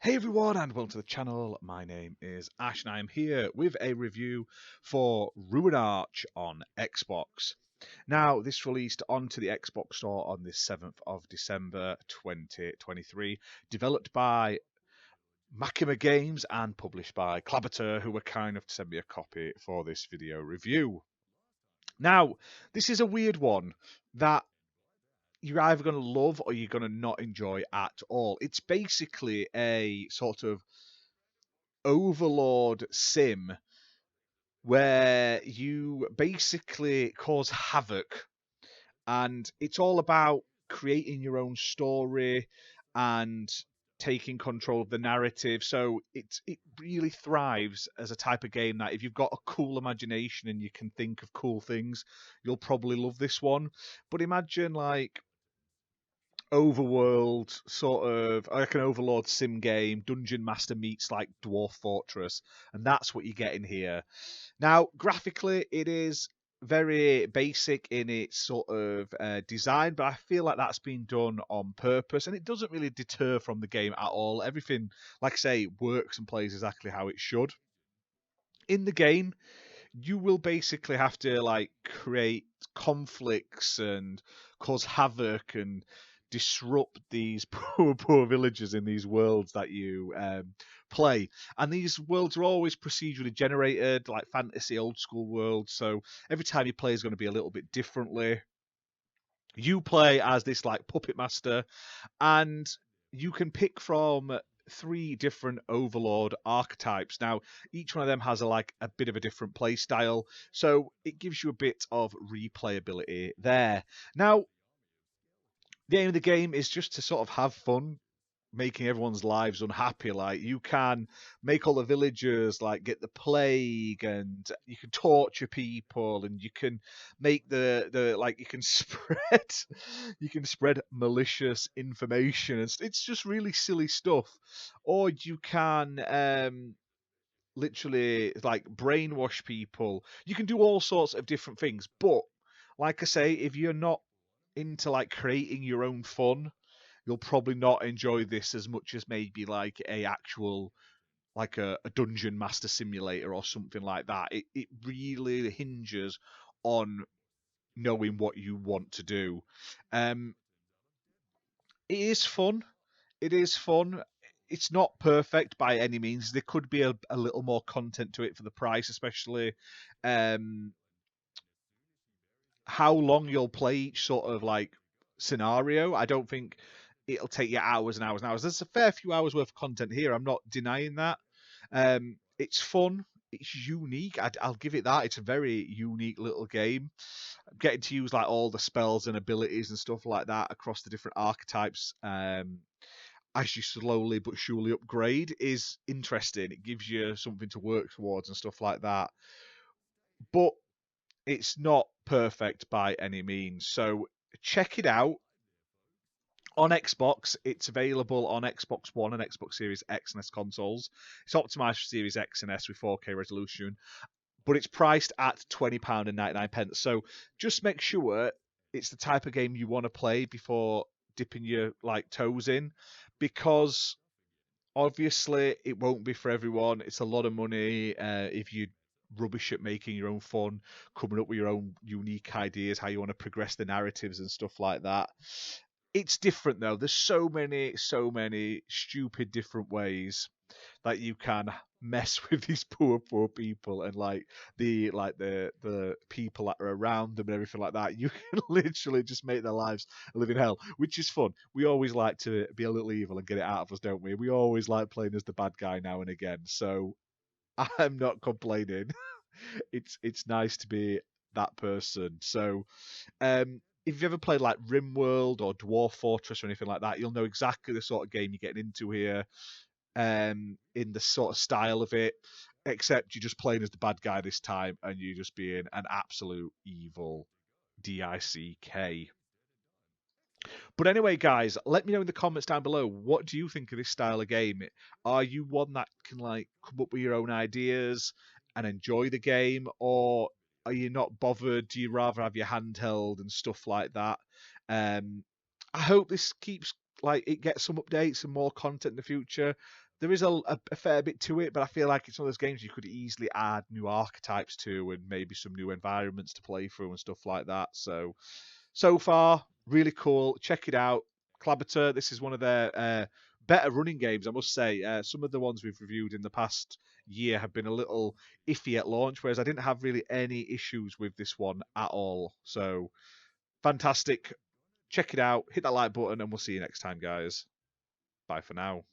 Hey everyone, and welcome to the channel. My name is Ash, and I am here with a review for Ruinarch on Xbox. Now, this released onto the Xbox Store on the 7th of December 2023, developed by Maccima Games and published by Klabater, who were kind enough to send me a copy for this video review. Now, this is a weird one that you're either going to love or you're going to not enjoy at all. It's basically a sort of overlord sim where you basically cause havoc, and it's all about creating your own story and taking control of the narrative. So it really thrives as a type of game that if you've got a cool imagination and you can think of cool things, you'll probably love this one. But imagine like overworld, sort of like an overlord sim game, dungeon master meets like Dwarf Fortress, and that's what you get in here. Now, graphically, it is very basic in its sort of design, but I feel like that's been done on purpose, and it doesn't really deter from the game at all. Everything, like I say, works and plays exactly how it should. In the game, you will basically have to like create conflicts and cause havoc and disrupt these poor villagers in these worlds that you play. And these worlds are always procedurally generated, like fantasy old school worlds. So every time you play is going to be a little bit differently. You play as this like puppet master, and you can pick from three different overlord archetypes. Now, each one of them has a bit of a different play style, so it gives you a bit of replayability there. Now, the aim of the game is just to sort of have fun making everyone's lives unhappy. Like, you can make all the villagers like get the plague, and you can torture people, and you can make the like you can spread you can spread malicious information. It's just really silly stuff. Or you can literally like brainwash people. You can do all sorts of different things. But like I say, if you're not into like creating your own fun, you'll probably not enjoy this as much as maybe like a dungeon master simulator or something like that. It really hinges on knowing what you want to do. Um, it is fun. It is fun. It's not perfect by any means. There could be a little more content to it for the price, especially um, how long you'll play each sort of like scenario. I don't think it'll take you hours and hours and hours. There's a fair few hours worth of content here. I'm not denying that. It's fun. It's unique. I'll give it that. It's a very unique little game. Getting to use like all the spells and abilities and stuff like that across the different archetypes as you slowly but surely upgrade is interesting. It gives you something to work towards and stuff like that. But it's not perfect by any means. So check it out. On Xbox, it's available on Xbox One and Xbox Series X and S consoles. It's optimized for Series X and S with 4K resolution, but it's priced at £20.99. So just make sure it's the type of game you want to play before dipping your like toes in, because obviously it won't be for everyone. It's a lot of money if you rubbish at making your own fun, coming up with your own unique ideas, how you want to progress the narratives and stuff like that. It's different though. There's so many stupid different ways that you can mess with these poor people, and the people that are around them and everything like that. You can literally just make their lives a living hell, which is fun. We always like to be a little evil and get it out of us, don't we? We always like playing as the bad guy now and again. So I'm not complaining. It's nice to be that person. So if you've ever played like Rimworld or Dwarf Fortress or anything like that, you'll know exactly the sort of game you're getting into here, in the sort of style of it, except you're just playing as the bad guy this time, and you're just being an absolute evil DICK. But anyway, guys, let me know in the comments down below, what do you think of this style of game? Are you one that can like come up with your own ideas and enjoy the game, or are you not bothered? Do you rather have your handheld and stuff like that? I hope this keeps like it gets some updates and more content in the future. there is a fair bit to it, but I feel like it's one of those games you could easily add new archetypes to and maybe some new environments to play through and stuff like that. So far, really cool. Check it out. Klabater, this is one of their better running games, I must say. Some of the ones we've reviewed in the past year have been a little iffy at launch, whereas I didn't have really any issues with this one at all. So fantastic. Check it out. Hit that like button, and we'll see you next time, guys. Bye for now.